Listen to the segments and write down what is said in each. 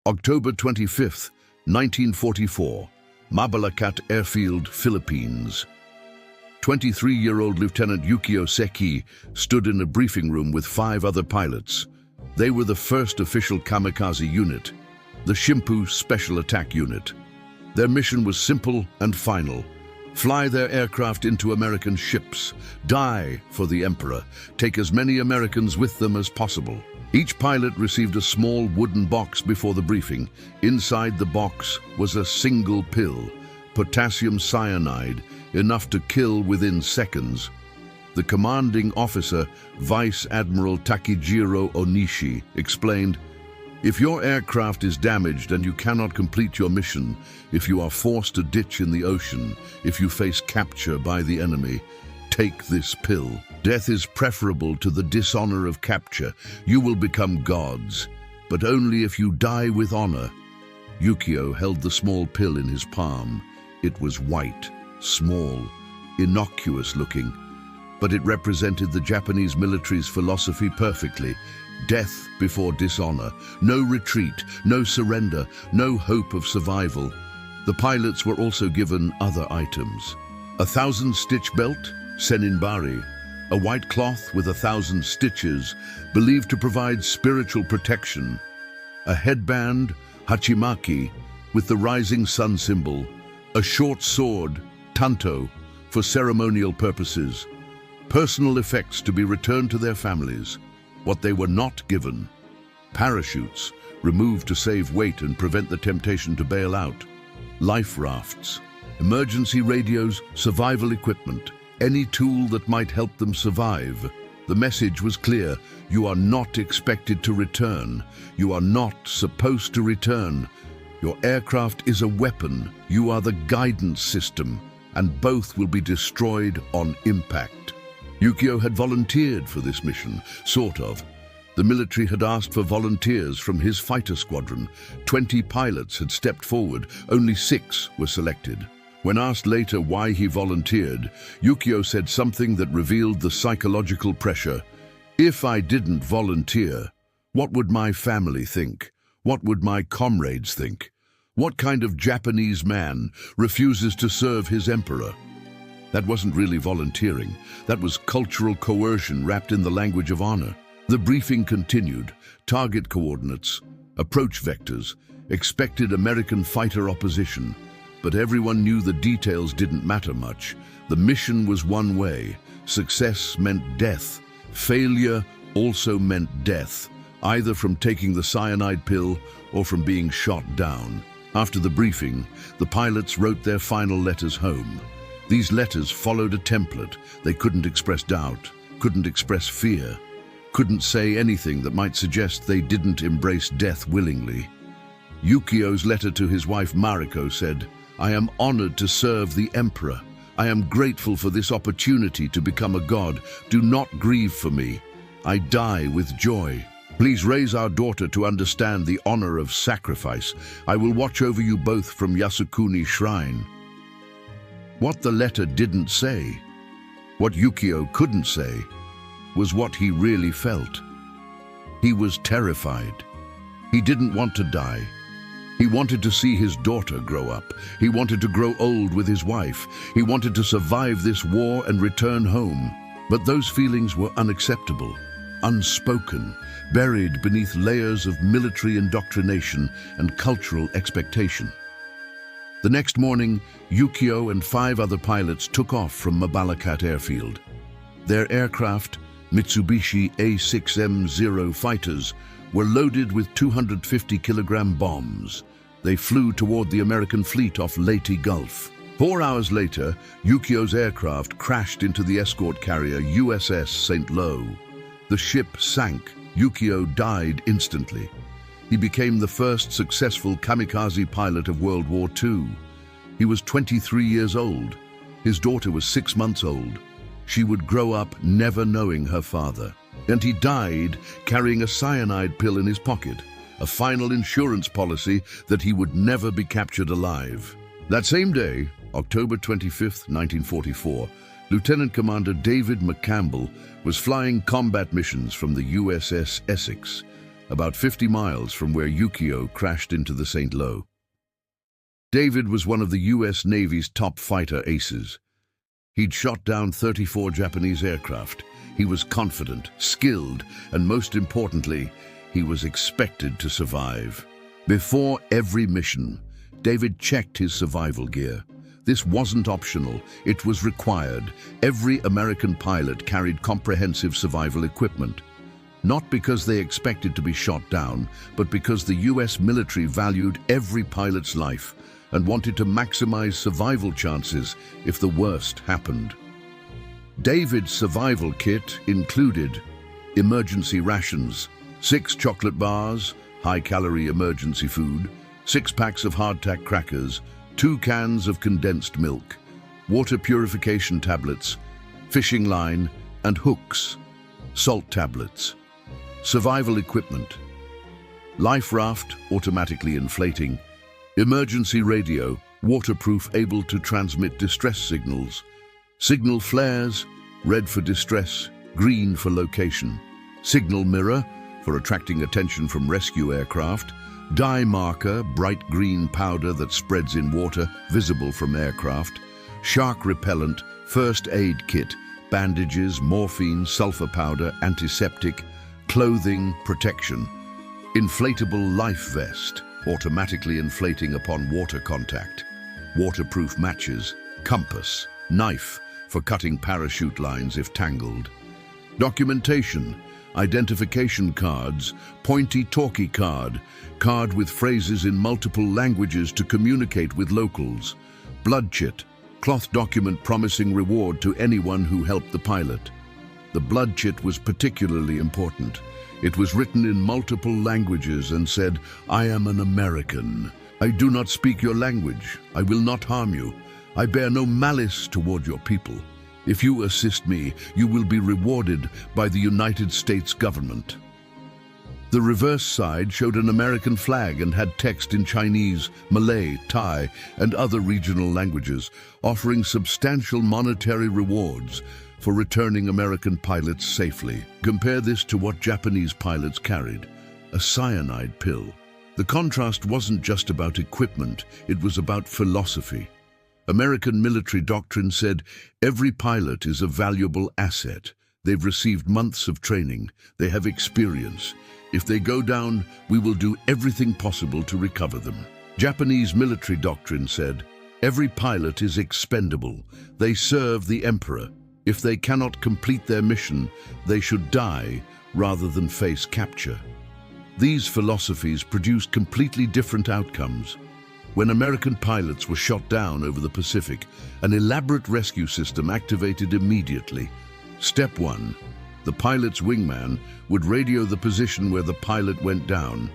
October 25th, 1944, Mabalacat Airfield, Philippines. 23-year-old Lieutenant Yukio Seki stood in a briefing room with 5 other pilots. They were the first official Kamikaze unit, the Shimpu Special Attack Unit. Their mission was simple and final. Fly their aircraft into American ships, die for the Emperor, take as many Americans with them as possible. Each pilot received a small wooden box before the briefing. Inside the box was a single pill, potassium cyanide, enough to kill within seconds. The commanding officer, Vice Admiral Takijiro Onishi, explained, "If your aircraft is damaged and you cannot complete your mission, if you are forced to ditch in the ocean, if you face capture by the enemy, take this pill. Death is preferable to the dishonor of capture. You will become gods, but only if you die with honor." Yukio held the small pill in his palm. It was white, small, innocuous looking, but it represented the Japanese military's philosophy perfectly. Death before dishonor, no retreat, no surrender, no hope of survival. The pilots were also given other items. A 1,000-stitch belt, seninbari, a white cloth with 1,000 stitches, believed to provide spiritual protection. A headband, hachimaki, with the rising sun symbol. A short sword, tanto, for ceremonial purposes. Personal effects to be returned to their families. What they were not given: parachutes, removed to save weight and prevent the temptation to bail out. Life rafts, emergency radios, survival equipment, any tool that might help them survive. The message was clear: you are not expected to return. You are not supposed to return. Your aircraft is a weapon. You are the guidance system, and both will be destroyed on impact. Yukio had volunteered for this mission, sort of. The military had asked for volunteers from his fighter squadron. 20 pilots had stepped forward. Only 6 were selected. When asked later why he volunteered, Yukio said something that revealed the psychological pressure. "If I didn't volunteer, what would my family think? What would my comrades think? What kind of Japanese man refuses to serve his emperor?" That wasn't really volunteering. That was cultural coercion wrapped in the language of honor. The briefing continued. Target coordinates, approach vectors, expected American fighter opposition. But everyone knew the details didn't matter much. The mission was one way. Success meant death. Failure also meant death, either from taking the cyanide pill or from being shot down. After the briefing, the pilots wrote their final letters home. These letters followed a template. They couldn't express doubt, couldn't express fear, couldn't say anything that might suggest they didn't embrace death willingly. Yukio's letter to his wife Mariko said, "I am honored to serve the Emperor. I am grateful for this opportunity to become a god. Do not grieve for me. I die with joy. Please raise our daughter to understand the honor of sacrifice. I will watch over you both from Yasukuni Shrine." What the letter didn't say, what Yukio couldn't say, was what he really felt. He was terrified. He didn't want to die. He wanted to see his daughter grow up. He wanted to grow old with his wife. He wanted to survive this war and return home. But those feelings were unacceptable, unspoken, buried beneath layers of military indoctrination and cultural expectation. The next morning, Yukio and 5 other pilots took off from Mabalacat Airfield. Their aircraft, Mitsubishi A6M0 fighters, were loaded with 250-kilogram bombs. They flew toward the American fleet off Leyte Gulf. 4 hours later, Yukio's aircraft crashed into the escort carrier USS St. Lo. The ship sank. Yukio died instantly. He became the first successful kamikaze pilot of World War II. He was 23 years old. His daughter was 6 months old. She would grow up never knowing her father. And he died carrying a cyanide pill in his pocket, a final insurance policy that he would never be captured alive. That same day, October 25, 1944, Lieutenant Commander David McCampbell was flying combat missions from the USS Essex. about 50 miles from where Yukio crashed into the St. Lo. David was one of the U.S. Navy's top fighter aces. He'd shot down 34 Japanese aircraft. He was confident, skilled, and most importantly, he was expected to survive. Before every mission, David checked his survival gear. This wasn't optional, it was required. Every American pilot carried comprehensive survival equipment. Not because they expected to be shot down, but because the U.S. military valued every pilot's life and wanted to maximize survival chances if the worst happened. David's survival kit included emergency rations, 6 chocolate bars, high-calorie emergency food, 6 packs of hardtack crackers, 2 cans of condensed milk, water purification tablets, fishing line and hooks, salt tablets, survival equipment, life raft automatically inflating, emergency radio, waterproof able to transmit distress signals, signal flares, red for distress, green for location, signal mirror for attracting attention from rescue aircraft, dye marker, bright green powder that spreads in water, visible from aircraft, shark repellent, first aid kit, bandages, morphine, sulfur powder, antiseptic, clothing, protection, inflatable life vest, automatically inflating upon water contact, waterproof matches, compass, knife for cutting parachute lines if tangled, documentation, identification cards, pointy talkie card, card with phrases in multiple languages to communicate with locals, blood chit, cloth document promising reward to anyone who helped the pilot. The blood chit was particularly important. It was written in multiple languages and said, "I am an American. I do not speak your language. I will not harm you. I bear no malice toward your people. If you assist me, you will be rewarded by the United States government." The reverse side showed an American flag and had text in Chinese, Malay, Thai, and other regional languages, offering substantial monetary rewards for returning American pilots safely. Compare this to what Japanese pilots carried, a cyanide pill. The contrast wasn't just about equipment, it was about philosophy. American military doctrine said, every pilot is a valuable asset. They've received months of training. They have experience. If they go down, we will do everything possible to recover them. Japanese military doctrine said, every pilot is expendable. They serve the emperor. If they cannot complete their mission, they should die rather than face capture. These philosophies produced completely different outcomes. When American pilots were shot down over the Pacific, an elaborate rescue system activated immediately. Step 1. The pilot's wingman would radio the position where the pilot went down.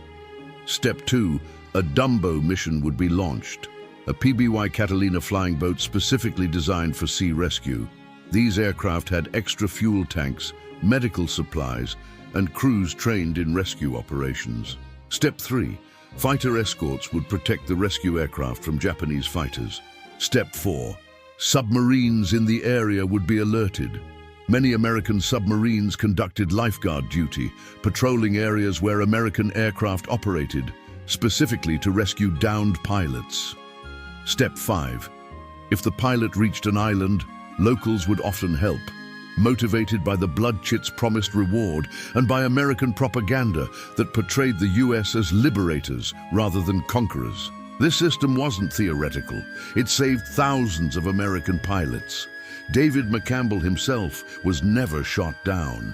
Step 2. A Dumbo mission would be launched, a PBY Catalina flying boat specifically designed for sea rescue. These aircraft had extra fuel tanks, medical supplies, and crews trained in rescue operations. Step 3. Fighter escorts would protect the rescue aircraft from Japanese fighters. Step 4. Submarines in the area would be alerted. Many American submarines conducted lifeguard duty, patrolling areas where American aircraft operated, specifically to rescue downed pilots. Step 5. If the pilot reached an island, locals would often help, motivated by the blood chit's promised reward and by American propaganda that portrayed the U.S. as liberators rather than conquerors. This system wasn't theoretical. It saved thousands of American pilots. David McCampbell himself was never shot down.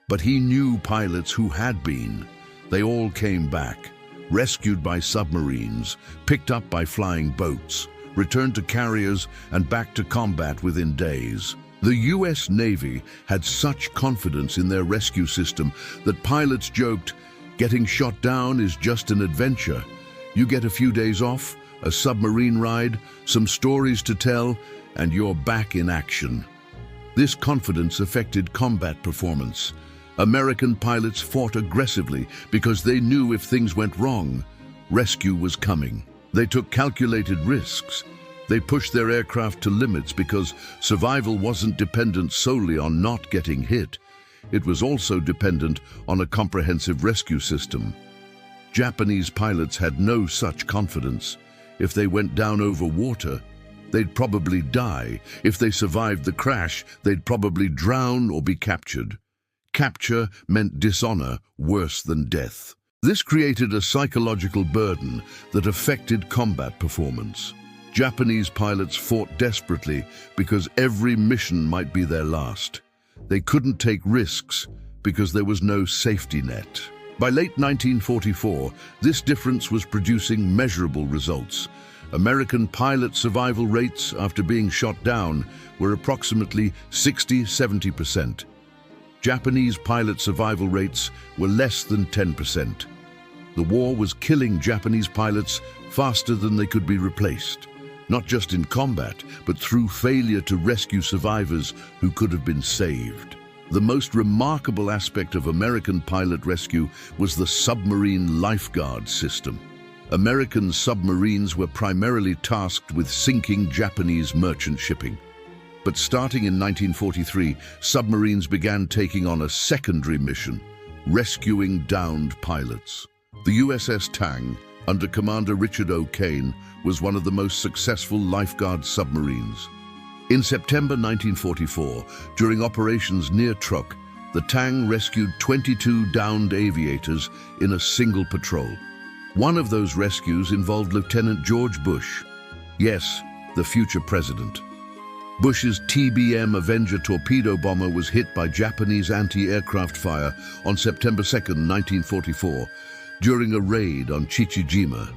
But he knew pilots who had been. They all came back, rescued by submarines, picked up by flying boats, returned to carriers and back to combat within days. The U.S. Navy had such confidence in their rescue system that pilots joked, getting shot down is just an adventure. You get a few days off, a submarine ride, some stories to tell, and you're back in action. This confidence affected combat performance. American pilots fought aggressively because they knew if things went wrong, rescue was coming. They took calculated risks. They pushed their aircraft to limits because survival wasn't dependent solely on not getting hit. it was also dependent on a comprehensive rescue system. Japanese pilots had no such confidence. If they went down over water, they'd probably die. If they survived the crash, they'd probably drown or be captured. Capture meant dishonor worse than death. This created a psychological burden that affected combat performance. Japanese pilots fought desperately because every mission might be their last. They couldn't take risks because there was no safety net. By late 1944, this difference was producing measurable results. American pilot survival rates after being shot down were approximately 60–70%. Japanese pilot survival rates were less than 10%. The war was killing Japanese pilots faster than they could be replaced, not just in combat, but through failure to rescue survivors who could have been saved. The most remarkable aspect of American pilot rescue was the submarine lifeguard system. American submarines were primarily tasked with sinking Japanese merchant shipping. But starting in 1943, submarines began taking on a secondary mission, rescuing downed pilots. The USS Tang, under Commander Richard O. Kane, was one of the most successful lifeguard submarines. In September 1944, during operations near Truk, the Tang rescued 22 downed aviators in a single patrol. One of those rescues involved Lieutenant George Bush. Yes, the future president. Bush's TBM Avenger torpedo bomber was hit by Japanese anti-aircraft fire on September 2, 1944, during a raid on Chichijima.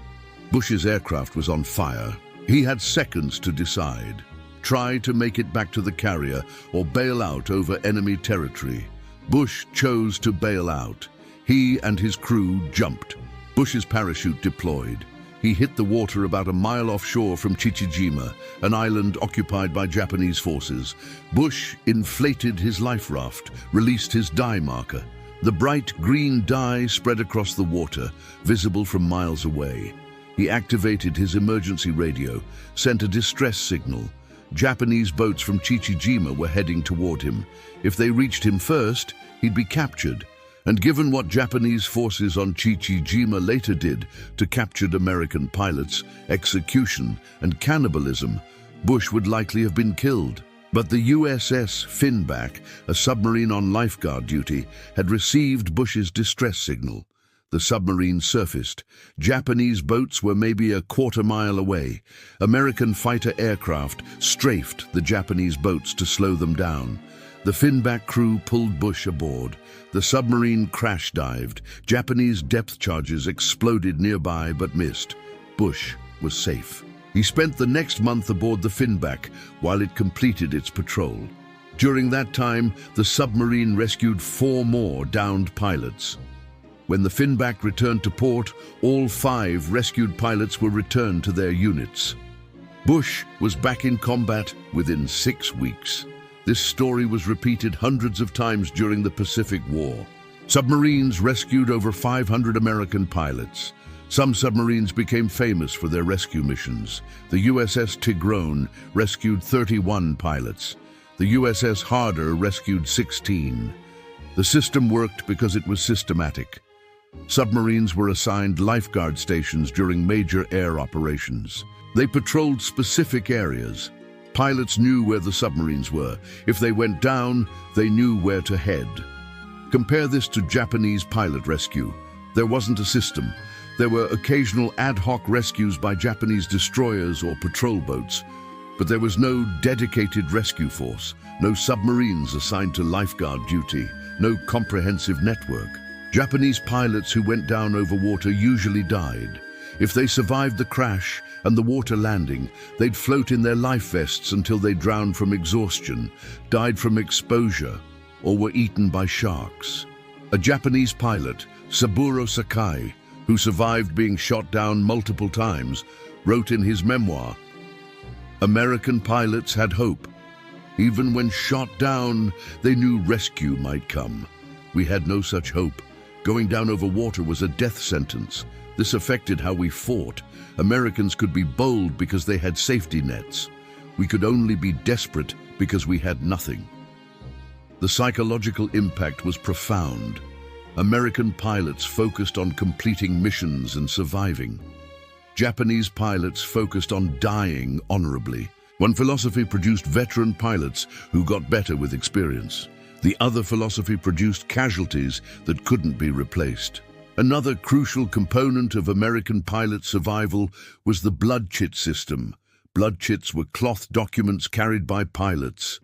Bush's aircraft was on fire. He had seconds to decide. Try to make it back to the carrier or bail out over enemy territory. Bush chose to bail out. He and his crew jumped. Bush's parachute deployed. He hit the water about a mile offshore from Chichijima, an island occupied by Japanese forces. Bush inflated his life raft, released his dye marker. The bright green dye spread across the water, visible from miles away. He activated his emergency radio, sent a distress signal. Japanese boats from Chichijima were heading toward him. If they reached him first, he'd be captured. And given what Japanese forces on Chichijima later did to captured American pilots, execution, and cannibalism, Bush would likely have been killed. But the USS Finback, a submarine on lifeguard duty, had received Bush's distress signal. The submarine surfaced. Japanese boats were maybe a quarter-mile away. American fighter aircraft strafed the Japanese boats to slow them down. The Finback crew pulled Bush aboard. The submarine crash-dived. Japanese depth charges exploded nearby but missed. Bush was safe. He spent the next month aboard the Finback while it completed its patrol. During that time, the submarine rescued 4 more downed pilots. When the Finback returned to port, all 5 rescued pilots were returned to their units. Bush was back in combat within 6 weeks. This story was repeated hundreds of times during the Pacific War. Submarines rescued over 500 American pilots. Some submarines became famous for their rescue missions. The USS Tigrone rescued 31 pilots. The USS Harder rescued 16. The system worked because it was systematic. Submarines were assigned lifeguard stations during major air operations. They patrolled specific areas. Pilots knew where the submarines were. If they went down, they knew where to head. Compare this to Japanese pilot rescue. There wasn't a system. There were occasional ad hoc rescues by Japanese destroyers or patrol boats, but there was no dedicated rescue force, no submarines assigned to lifeguard duty, no comprehensive network. Japanese pilots who went down over water usually died. If they survived the crash and the water landing, they'd float in their life vests until they drowned from exhaustion, died from exposure, or were eaten by sharks. A Japanese pilot, Saburo Sakai, who survived being shot down multiple times, wrote in his memoir, "American pilots had hope. Even when shot down, they knew rescue might come. We had no such hope. Going down over water was a death sentence. This affected how we fought. Americans could be bold because they had safety nets. We could only be desperate because we had nothing." The psychological impact was profound. American pilots focused on completing missions and surviving. Japanese pilots focused on dying honorably. One philosophy produced veteran pilots who got better with experience. The other philosophy produced casualties that couldn't be replaced. Another crucial component of American pilot survival was the blood chit system. Blood chits were cloth documents carried by pilots.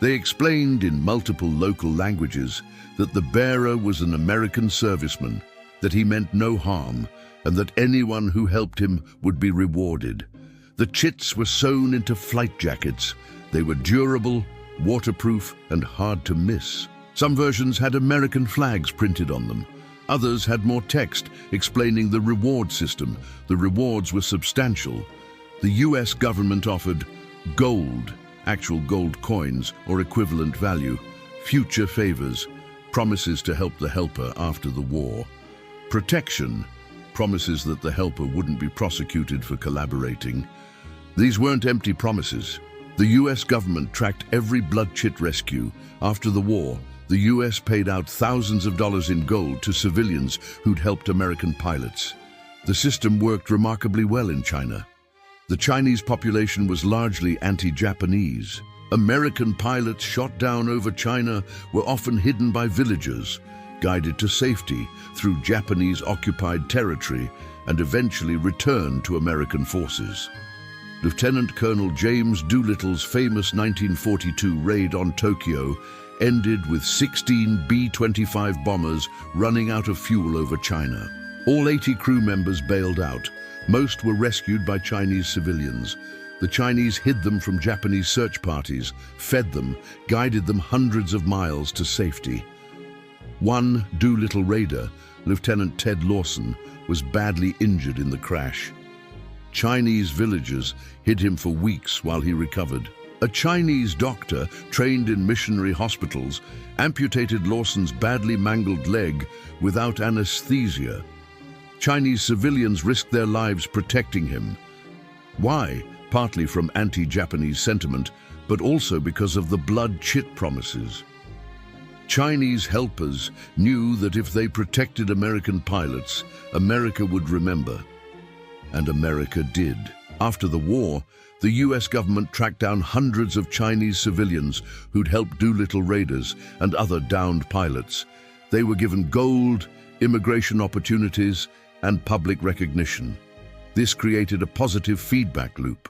They explained in multiple local languages that the bearer was an American serviceman, that he meant no harm, and that anyone who helped him would be rewarded. The chits were sewn into flight jackets. They were durable, waterproof, and hard to miss. Some versions had American flags printed on them. Others had more text explaining the reward system. The rewards were substantial. The US government offered gold, actual gold coins or equivalent value, future favors, promises to help the helper after the war, protection, promises that the helper wouldn't be prosecuted for collaborating. These weren't empty promises. The US government tracked every blood chit rescue. After the war, the US paid out thousands of dollars in gold to civilians who'd helped American pilots. The system worked remarkably well in China. The Chinese population was largely anti-Japanese. American pilots shot down over China were often hidden by villagers, guided to safety through Japanese-occupied territory, and eventually returned to American forces. Lieutenant Colonel James Doolittle's famous 1942 raid on Tokyo ended with 16 B-25 bombers running out of fuel over China. All 80 crew members bailed out. Most were rescued by Chinese civilians. The Chinese hid them from Japanese search parties, fed them, guided them hundreds of miles to safety. One Doolittle raider, Lieutenant Ted Lawson, was badly injured in the crash. Chinese villagers hid him for weeks while he recovered. A Chinese doctor, trained in missionary hospitals, amputated Lawson's badly mangled leg without anesthesia. Chinese civilians risked their lives protecting him. Why? Partly from anti-Japanese sentiment, but also because of the blood chit promises. Chinese helpers knew that if they protected American pilots, America would remember. And America did. After the war, the US government tracked down hundreds of Chinese civilians who'd helped Doolittle raiders and other downed pilots. They were given gold, immigration opportunities, and public recognition. This created a positive feedback loop.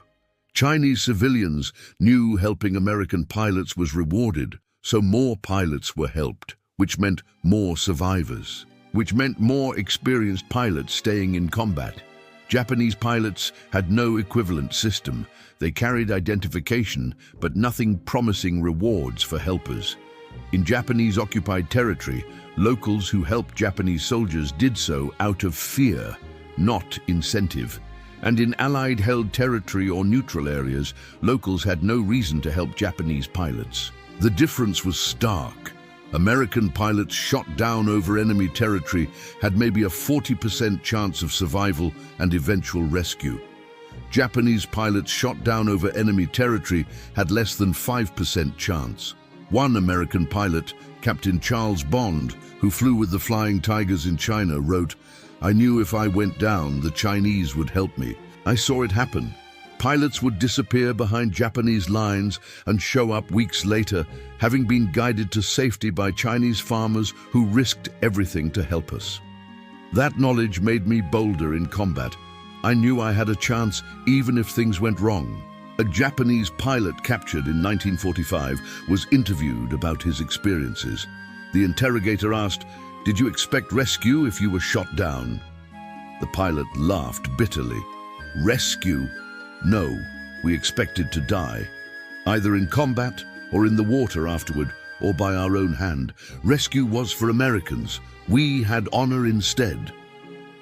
Chinese civilians knew helping American pilots was rewarded, so more pilots were helped, which meant more survivors, which meant more experienced pilots staying in combat. Japanese pilots had no equivalent system. They carried identification, but nothing promising rewards for helpers. In Japanese-occupied territory, locals who helped Japanese soldiers did so out of fear, not incentive. And in Allied-held territory or neutral areas, locals had no reason to help Japanese pilots. The difference was stark. American pilots shot down over enemy territory had maybe a 40% chance of survival and eventual rescue. Japanese pilots shot down over enemy territory had less than 5% chance. One American pilot, Captain Charles Bond, who flew with the Flying Tigers in China, wrote, "I knew if I went down, the Chinese would help me. I saw it happen. Pilots would disappear behind Japanese lines and show up weeks later, having been guided to safety by Chinese farmers who risked everything to help us." That knowledge made me bolder in combat. I knew I had a chance even if things went wrong. A Japanese pilot captured in 1945 was interviewed about his experiences. The interrogator asked, "Did you expect rescue if you were shot down?" The pilot laughed bitterly. "Rescue? No, we expected to die. Either in combat or in the water afterward, or by our own hand. Rescue was for Americans. We had honor instead."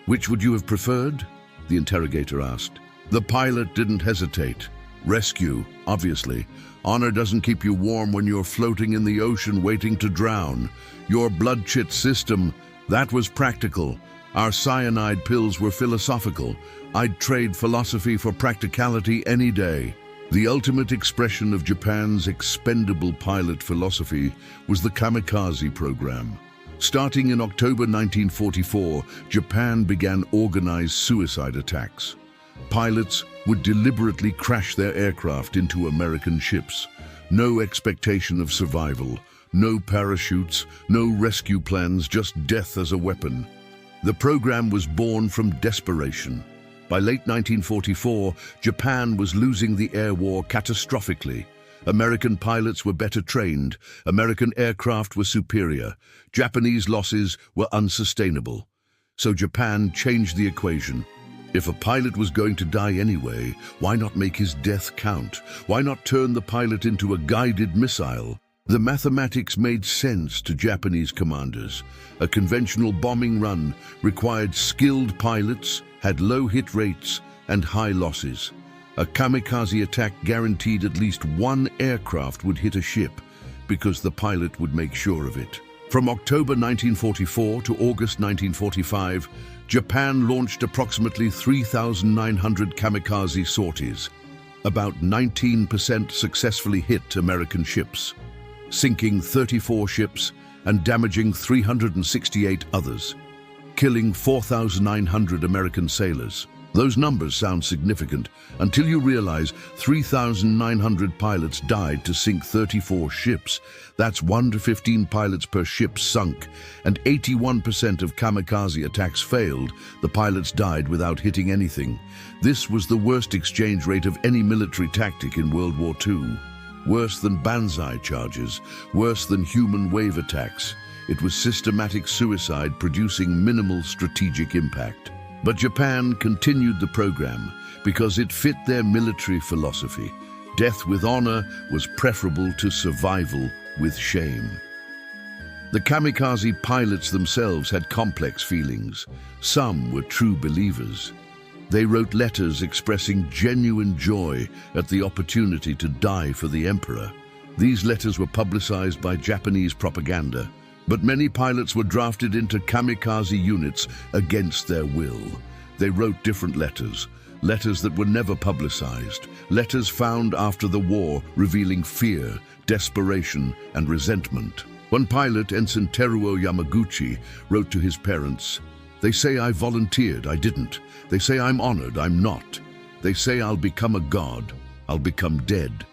"Which would you have preferred?" the interrogator asked. The pilot didn't hesitate. "Rescue, obviously. Honor doesn't keep you warm when you're floating in the ocean waiting to drown. Your blood chit system, that was practical. Our cyanide pills were philosophical. I'd trade philosophy for practicality any day." The ultimate expression of Japan's expendable pilot philosophy was the Kamikaze program. Starting in October 1944, Japan began organized suicide attacks. Pilots would deliberately crash their aircraft into American ships. No expectation of survival, no parachutes, no rescue plans, just death as a weapon. The program was born from desperation. By late 1944, Japan was losing the air war catastrophically. American pilots were better trained, American aircraft were superior, Japanese losses were unsustainable. So Japan changed the equation. If a pilot was going to die anyway, why not make his death count? Why not turn the pilot into a guided missile? The mathematics made sense to Japanese commanders. A conventional bombing run required skilled pilots, had low hit rates and high losses. A kamikaze attack guaranteed at least one aircraft would hit a ship because the pilot would make sure of it. From October 1944 to August 1945, Japan launched approximately 3,900 kamikaze sorties. About 19% successfully hit American ships, sinking 34 ships and damaging 368 others, killing 4,900 American sailors. Those numbers sound significant until you realize 3,900 pilots died to sink 34 ships. That's 1 to 15 pilots per ship sunk, and 81% of kamikaze attacks failed. The pilots died without hitting anything. This was the worst exchange rate of any military tactic in World War II. Worse than banzai charges, worse than human wave attacks. It was systematic suicide producing minimal strategic impact. But Japan continued the program because it fit their military philosophy. Death with honor was preferable to survival with shame. The kamikaze pilots themselves had complex feelings. Some were true believers. They wrote letters expressing genuine joy at the opportunity to die for the emperor. These letters were publicized by Japanese propaganda. But many pilots were drafted into kamikaze units against their will. They wrote different letters, letters that were never publicized, letters found after the war revealing fear, desperation, and resentment. One pilot, Ensign Teruo Yamaguchi, wrote to his parents, "They say I volunteered, I didn't. They say I'm honored, I'm not. They say I'll become a god, I'll become dead.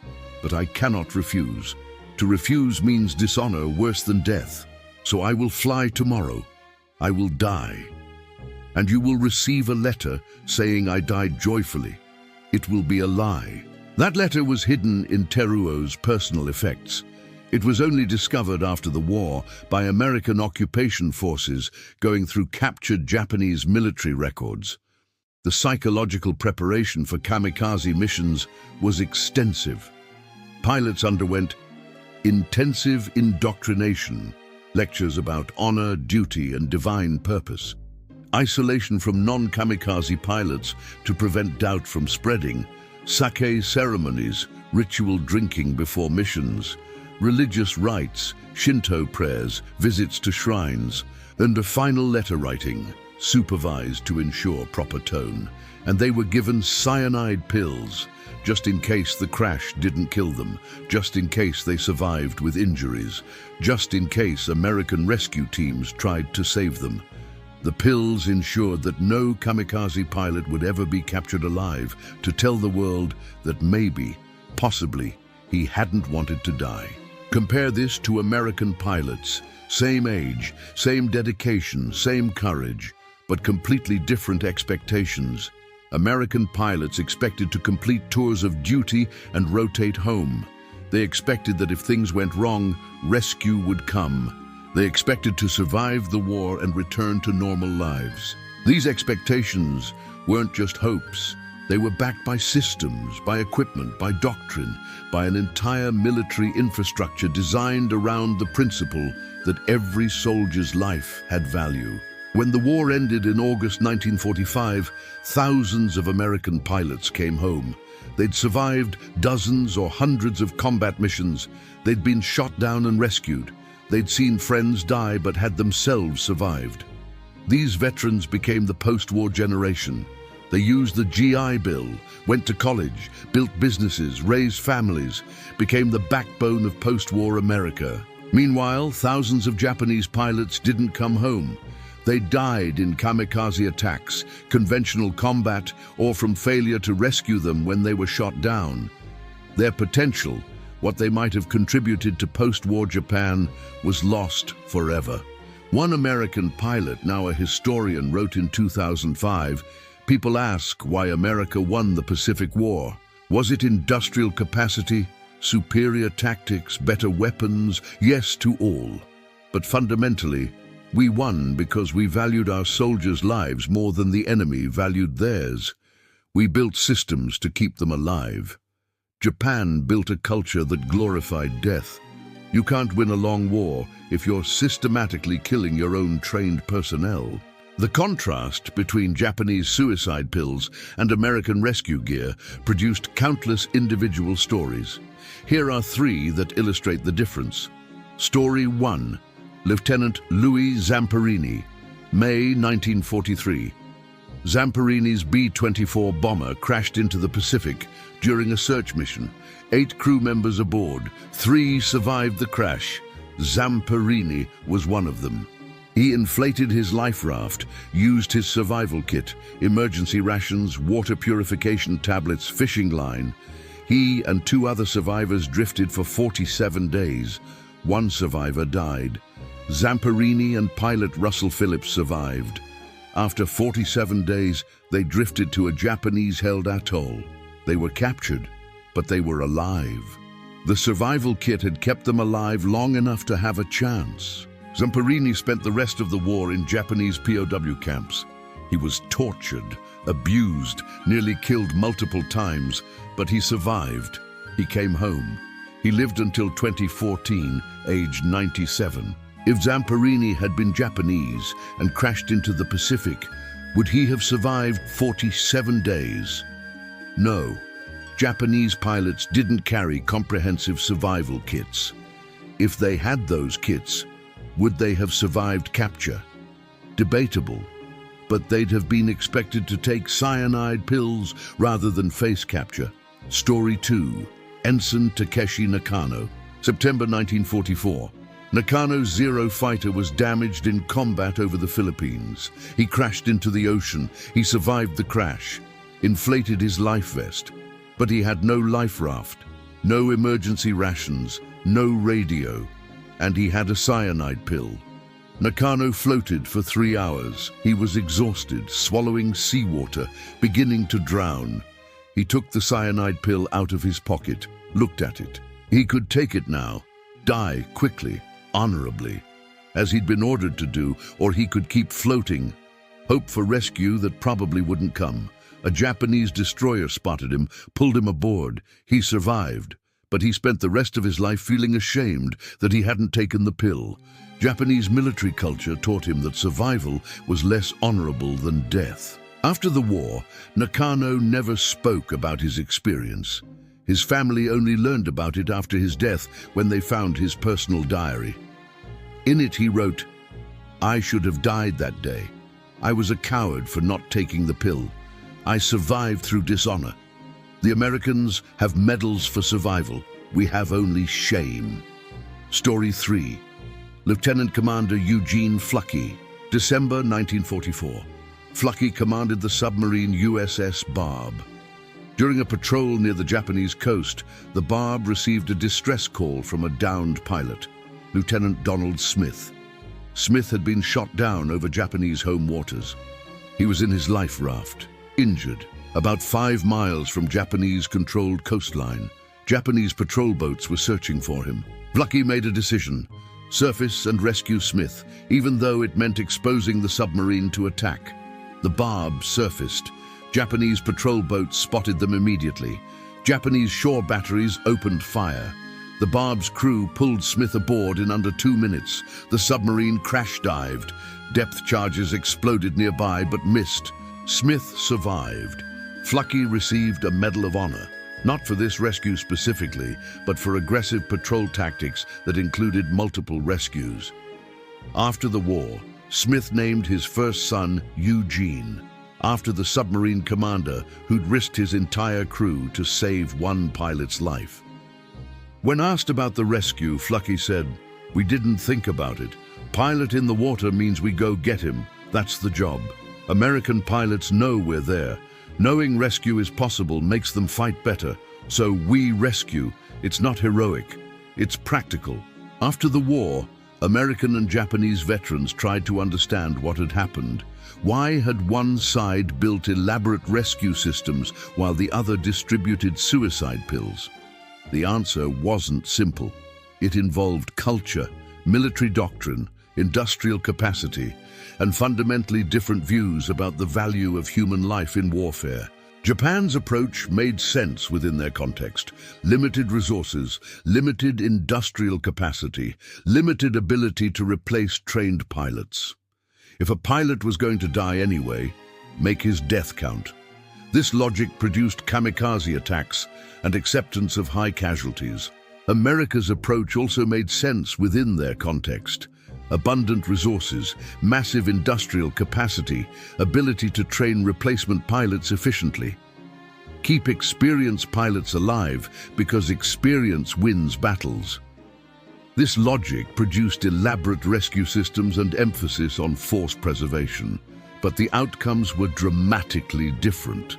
But I cannot refuse. To refuse means dishonor worse than death. So I will fly tomorrow. I will die. And you will receive a letter saying I died joyfully. It will be a lie." That letter was hidden in Teruo's personal effects. It was only discovered after the war by American occupation forces going through captured Japanese military records. The psychological preparation for kamikaze missions was extensive. Pilots underwent intensive indoctrination, lectures about honor, duty, and divine purpose. Isolation from non-kamikaze pilots to prevent doubt from spreading. Sake ceremonies, ritual drinking before missions. Religious rites, Shinto prayers, visits to shrines. And a final letter writing, supervised to ensure proper tone. And they were given cyanide pills, just in case the crash didn't kill them, just in case they survived with injuries, just in case American rescue teams tried to save them. The pills ensured that no kamikaze pilot would ever be captured alive, to tell the world that maybe, possibly, he hadn't wanted to die. Compare this to American pilots. Same age, same dedication, same courage, but completely different expectations. American pilots expected to complete tours of duty and rotate home. They expected that if things went wrong, rescue would come. They expected to survive the war and return to normal lives. These expectations weren't just hopes. They were backed by systems, by equipment, by doctrine, by an entire military infrastructure designed around the principle that every soldier's life had value. When the war ended in August 1945, thousands of American pilots came home. They'd survived dozens or hundreds of combat missions. They'd been shot down and rescued. They'd seen friends die but had themselves survived. These veterans became the post-war generation, They used the GI Bill, went to college, built businesses, raised families, became the backbone of post-war America. Meanwhile, thousands of Japanese pilots didn't come home. They died in kamikaze attacks, conventional combat, or from failure to rescue them when they were shot down. Their potential, what they might have contributed to post-war Japan, was lost forever. One American pilot, now a historian, wrote in 2005, "People ask why America won the Pacific War. Was it industrial capacity, superior tactics, better weapons? Yes to all. But fundamentally, we won because we valued our soldiers' lives more than the enemy valued theirs. We built systems to keep them alive. Japan built a culture that glorified death. You can't win a long war if you're systematically killing your own trained personnel." The contrast between Japanese suicide pills and American rescue gear produced countless individual stories. Here are three that illustrate the difference. Story 1. Lieutenant Louis Zamperini, May 1943. Zamperini's B-24 bomber crashed into the Pacific during a search mission. 8 crew members aboard, 3 survived the crash. Zamperini was one of them. He inflated his life raft, used his survival kit, emergency rations, water purification tablets, fishing line. He and 2 other survivors drifted for 47 days. 1 survivor died. Zamperini and pilot Russell Phillips survived. After 47 days, they drifted to a Japanese-held atoll. They were captured, but they were alive. The survival kit had kept them alive long enough to have a chance. Zamperini spent the rest of the war in Japanese POW camps. He was tortured, abused, nearly killed multiple times, but he survived. He came home. He lived until 2014, aged 97. If Zamperini had been Japanese and crashed into the Pacific, would he have survived 47 days? No. Japanese pilots didn't carry comprehensive survival kits. If they had those kits, would they have survived capture? Debatable, but they'd have been expected to take cyanide pills rather than face capture. Story 2. Ensign Takeshi Nakano, September 1944. Nakano's Zero fighter was damaged in combat over the Philippines. He crashed into the ocean. He survived the crash, inflated his life vest, but he had no life raft, no emergency rations, no radio, and he had a cyanide pill. Nakano floated for 3 hours. He was exhausted, swallowing seawater, beginning to drown. He took the cyanide pill out of his pocket, looked at it. He could take it now, die quickly, honorably, as he'd been ordered to do, or he could keep floating, hope for rescue that probably wouldn't come. A Japanese destroyer spotted him, pulled him aboard. He survived, but he spent the rest of his life feeling ashamed that he hadn't taken the pill. Japanese military culture taught him that survival was less honorable than death. After the war, Nakano never spoke about his experience. His family only learned about it after his death when they found his personal diary. In it he wrote, "I should have died that day. I was a coward for not taking the pill. I survived through dishonor. The Americans have medals for survival. We have only shame." Story 3. Lieutenant Commander Eugene Fluckey, December 1944. Fluckey commanded the submarine USS Barb. During a patrol near the Japanese coast, the Barb received a distress call from a downed pilot, Lieutenant Donald Smith. Smith had been shot down over Japanese home waters. He was in his life raft, injured, about 5 miles from Japanese-controlled coastline. Japanese patrol boats were searching for him. Fluckey made a decision: surface and rescue Smith, even though it meant exposing the submarine to attack. The Barb surfaced. Japanese patrol boats spotted them immediately. Japanese shore batteries opened fire. The Barb's crew pulled Smith aboard in under 2 minutes. The submarine crash-dived. Depth charges exploded nearby but missed. Smith survived. Fluckey received a Medal of Honor, not for this rescue specifically, but for aggressive patrol tactics that included multiple rescues. After the war, Smith named his first son Eugene. after the submarine commander who'd risked his entire crew to save one pilot's life. When asked about the rescue, Flucky said, "We didn't think about it. Pilot in the water means we go get him. That's the job. American pilots know we're there. Knowing rescue is possible makes them fight better. So we rescue. It's not heroic. It's practical." After the war, American and Japanese veterans tried to understand what had happened. Why had one side built elaborate rescue systems while the other distributed suicide pills? The answer wasn't simple. It involved culture, military doctrine, industrial capacity, and fundamentally different views about the value of human life in warfare. Japan's approach made sense within their context. Limited resources, limited industrial capacity, limited ability to replace trained pilots. If a pilot was going to die anyway, make his death count. This logic produced kamikaze attacks and acceptance of high casualties. America's approach also made sense within their context. Abundant resources, massive industrial capacity, ability to train replacement pilots efficiently. Keep experienced pilots alive because experience wins battles. This logic produced elaborate rescue systems and emphasis on force preservation, but the outcomes were dramatically different.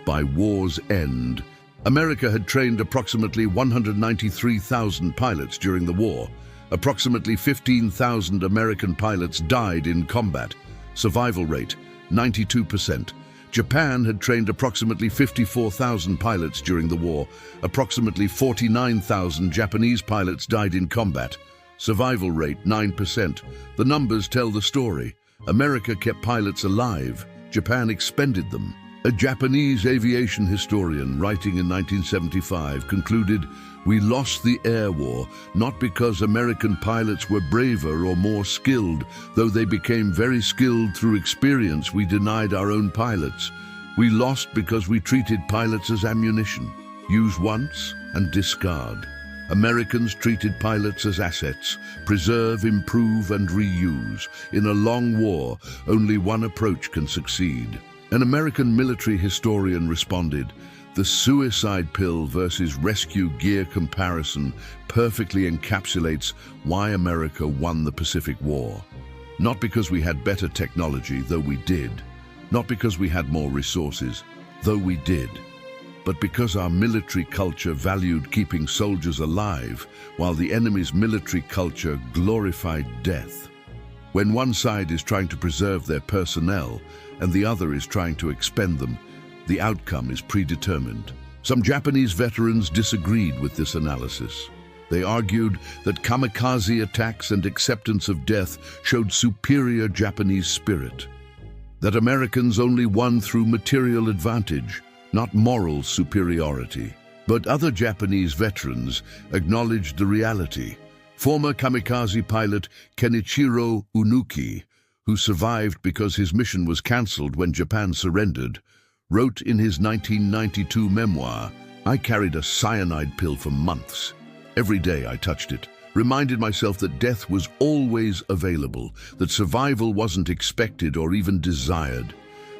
By war's end, America had trained approximately 193,000 pilots during the war. Approximately 15,000 American pilots died in combat. Survival rate, 92%. Japan had trained approximately 54,000 pilots during the war. Approximately 49,000 Japanese pilots died in combat. Survival rate, 9%. The numbers tell the story. America kept pilots alive. Japan expended them. A Japanese aviation historian writing in 1975 concluded, "We lost the air war, not because American pilots were braver or more skilled. Though they became very skilled through experience, we denied our own pilots. We lost because we treated pilots as ammunition. Use once and discard. Americans treated pilots as assets. Preserve, improve, and reuse. In a long war, only one approach can succeed." An American military historian responded, "The suicide pill versus rescue gear comparison perfectly encapsulates why America won the Pacific War. Not because we had better technology, though we did. Not because we had more resources, though we did. But because our military culture valued keeping soldiers alive, while the enemy's military culture glorified death. When one side is trying to preserve their personnel and the other is trying to expend them, the outcome is predetermined." Some Japanese veterans disagreed with this analysis. They argued that kamikaze attacks and acceptance of death showed superior Japanese spirit, that Americans only won through material advantage, not moral superiority. But other Japanese veterans acknowledged the reality. Former kamikaze pilot Kenichiro Unuki, who survived because his mission was cancelled when Japan surrendered, wrote in his 1992 memoir, "I carried a cyanide pill for months. Every day I touched it, reminded myself that death was always available, that survival wasn't expected or even desired.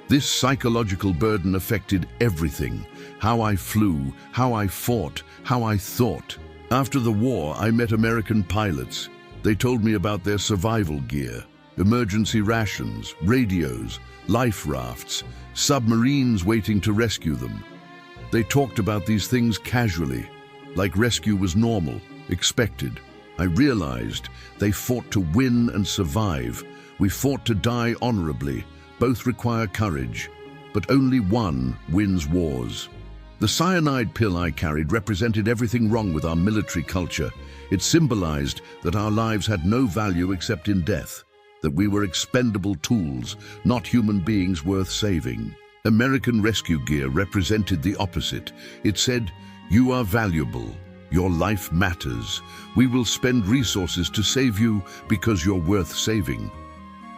This psychological burden affected everything: how I flew, how I fought, how I thought." After the war, I met American pilots. They told me about their survival gear: emergency rations, radios, life rafts, submarines waiting to rescue them. They talked about these things casually, like rescue was normal, expected. I realized they fought to win and survive. We fought to die honorably. Both require courage, but only one wins wars. The cyanide pill I carried represented everything wrong with our military culture. It symbolized that our lives had no value except in death, that we were expendable tools, not human beings worth saving. American rescue gear represented the opposite. It said, "You are valuable. Your life matters. We will spend resources to save you because you're worth saving."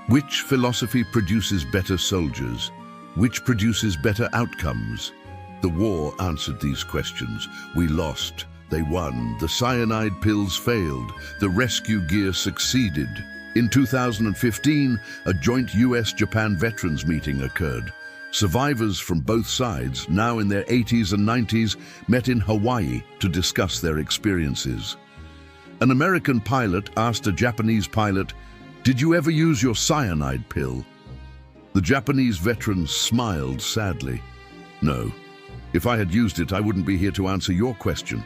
Which philosophy produces better soldiers? Which produces better outcomes? The war answered these questions. We lost. They won. The cyanide pills failed. The rescue gear succeeded. In 2015, a joint US-Japan veterans meeting occurred. Survivors from both sides, now in their 80s and 90s, met in Hawaii to discuss their experiences. An American pilot asked a Japanese pilot, "Did you ever use your cyanide pill?" The Japanese veteran smiled sadly. "No. If I had used it, I wouldn't be here to answer your question."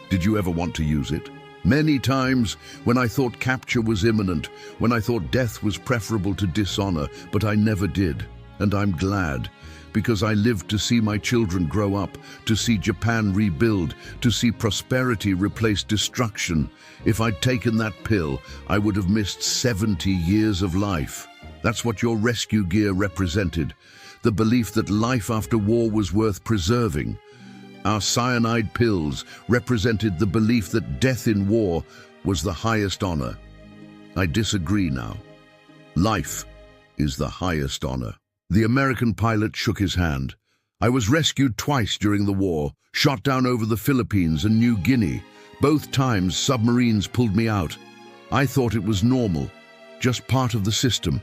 "Did you ever want to use it?" "Many times, when I thought capture was imminent, when I thought death was preferable to dishonor, but I never did. And I'm glad, because I lived to see my children grow up, to see Japan rebuild, to see prosperity replace destruction. If I'd taken that pill, I would have missed 70 years of life." That's what your rescue gear represented, the belief that life after war was worth preserving. Our cyanide pills represented the belief that death in war was the highest honor. I disagree now. Life is the highest honor. The American pilot shook his hand. "I was rescued twice during the war, shot down over the Philippines and New Guinea. Both times submarines pulled me out. I thought it was normal, just part of the system.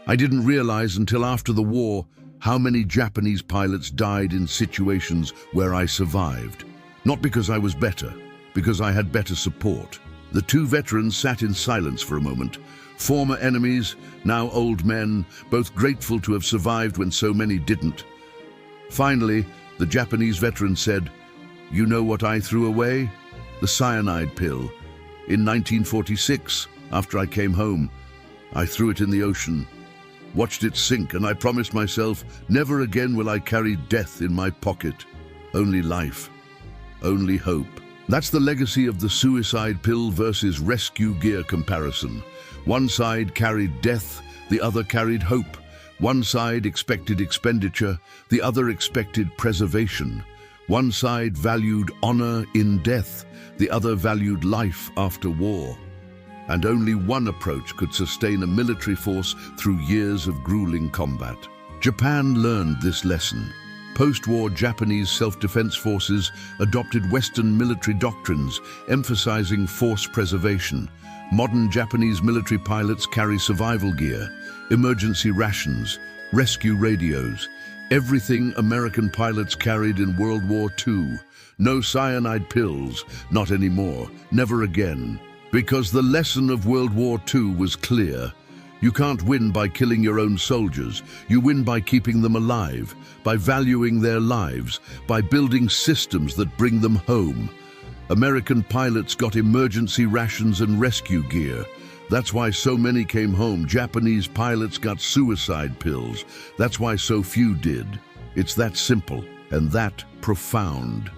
I didn't realize until after the war how many Japanese pilots died in situations where I survived. Not because I was better, because I had better support." The two veterans sat in silence for a moment. Former enemies, now old men, both grateful to have survived when so many didn't. Finally, the Japanese veteran said, "You know what I threw away? The cyanide pill. In 1946, after I came home, I threw it in the ocean. Watched it sink, and I promised myself, never again will I carry death in my pocket. Only life. Only hope." That's the legacy of the suicide pill versus rescue gear comparison. One side carried death, the other carried hope. One side expected expenditure, the other expected preservation. One side valued honor in death, the other valued life after war. And only one approach could sustain a military force through years of grueling combat. Japan learned this lesson. Post-war Japanese self-defense forces adopted Western military doctrines, emphasizing force preservation. Modern Japanese military pilots carry survival gear, emergency rations, rescue radios, everything American pilots carried in World War II. No cyanide pills, not anymore, never again. Because the lesson of World War II was clear. You can't win by killing your own soldiers. You win by keeping them alive, by valuing their lives, by building systems that bring them home. American pilots got emergency rations and rescue gear. That's why so many came home. Japanese pilots got suicide pills. That's why so few did. It's that simple and that profound.